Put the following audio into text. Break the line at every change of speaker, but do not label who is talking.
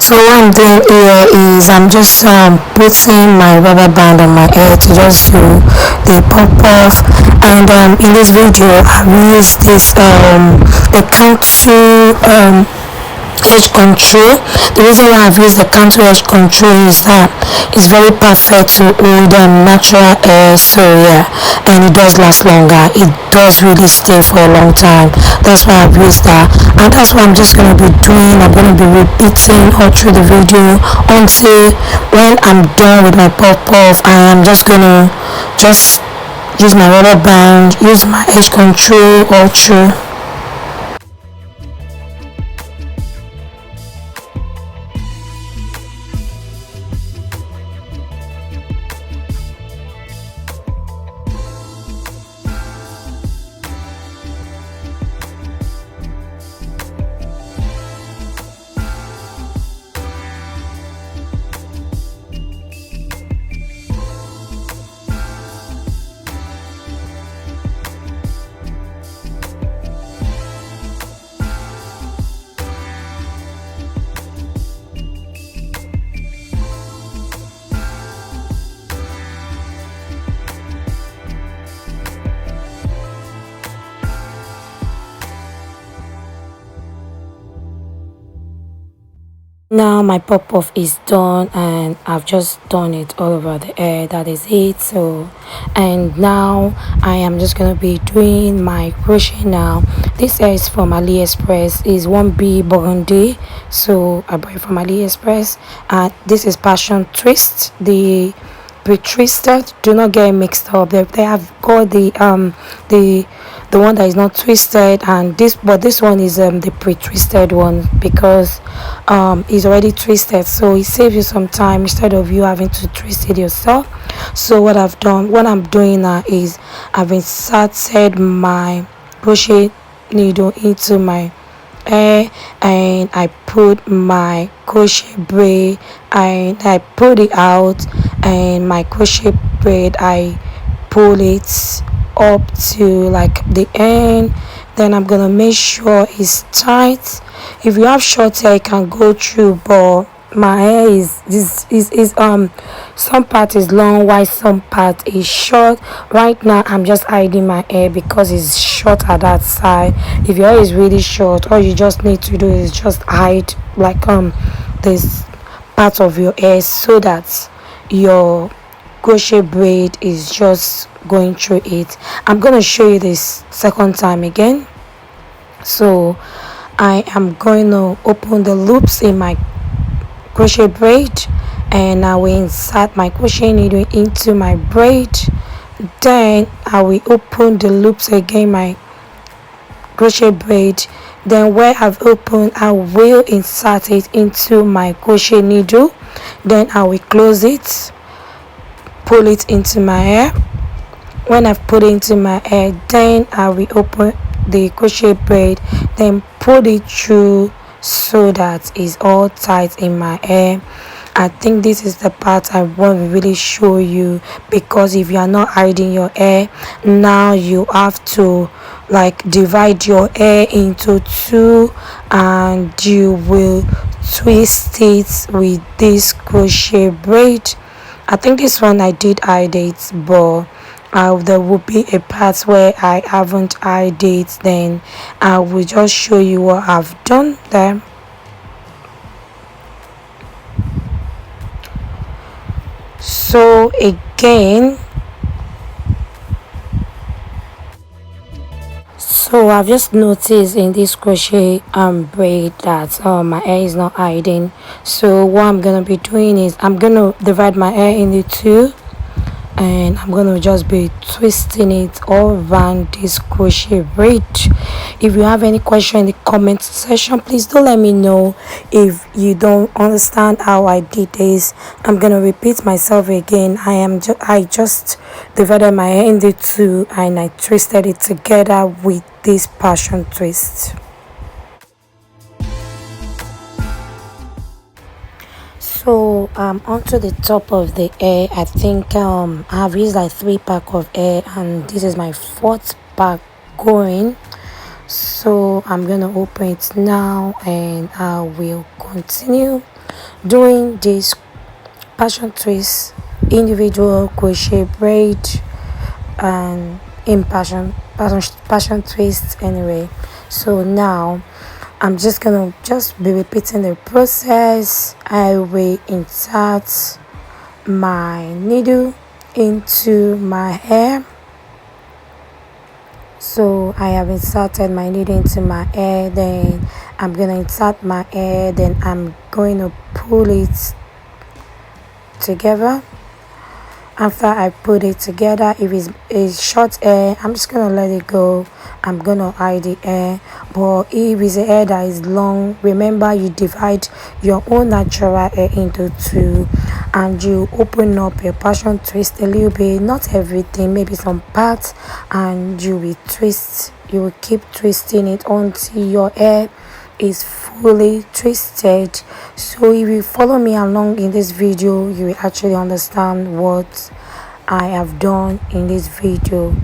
So what I'm doing here is I'm just putting my rubber band on my hair to just show the pop off. And in this video I've used this the contour edge control. The reason why I've used the contour edge control is that it's very perfect to hold natural hair, so yeah, and it does last longer. It does really stay for a long time. That's why I've used that, and that's what I'm just going to be doing. I'm going to be repeating all through the video until when I'm done with my pop off. I am just going to just use my rubber band, use my edge control all through. Now my pop off is done, and I've just done it all over the hair. That is it. So, and now I am just gonna be doing my crochet now. This hair is from AliExpress. Is 1B burgundy, so I bought it from AliExpress. And this is passion twist, the pre-twisted. Do not get it mixed up. They have got the one that is not twisted, and this one is the pre-twisted one, because it's already twisted, so it saves you some time instead of you having to twist it yourself. So what I'm doing now is I've inserted my crochet needle into my hair, and I put my crochet braid and I pull it out, and my crochet braid I pull it up to like the end. Then I'm gonna make sure it's tight. If you have short hair, it can go through, but my hair is some part is long while some part is short. Right now I'm just hiding my hair because it's short at that side. If your hair is really short, all you just need to do is just hide like this part of your hair, so that your crochet braid is just going through it. I'm gonna show you this second time again. So I am going to open the loops in my crochet braid, and I will insert my crochet needle into my braid. Then I will open the loops again, my crochet braid. Then where I've opened, I will insert it into my crochet needle. Then I will close it, pull it into my hair. When I've put it into my hair, then I will open the crochet braid, then pull it through so that it's all tight in my hair. I think this is the part I want to really show you, because if you are not hiding your hair, now you have to like divide your hair into two, and you will twist it with this crochet braid. I think this one I did hide it, but there will be a part where I haven't hide it. Then I will just show you what I've done there. So again, so I've just noticed in this crochet braid that my hair is not hiding. So what I'm gonna be doing is I'm gonna divide my hair into two, and I'm gonna just be twisting it all around this crochet braid. If you have any question in the comment section, please do let me know. If you don't understand how I did this, I'm gonna repeat myself again. I just divided my hair into two, and I twisted it together with this passion twist. So onto the top of the hair, I think I've used like 3 pack of hair, and this is my 4th pack going. So I'm gonna open it now, and I will continue. doing this passion twist, individual crochet braid, and in passion twist anyway. So now I'm just gonna just be repeating the process. I will insert my needle into my hair. So I have inserted my needle into my hair, then I'm gonna insert my hair, then I'm going to pull it together. After I put it together, if it's a short hair, I'm just gonna let it go. I'm gonna hide the hair. But if it's a hair that is long, remember you divide your own natural hair into two, and you open up your passion twist a little bit, not everything, maybe some parts, and you will twist. You will keep twisting it until your hair is fully twisted. So if you follow me along in this video, you will actually understand what I have done in this video.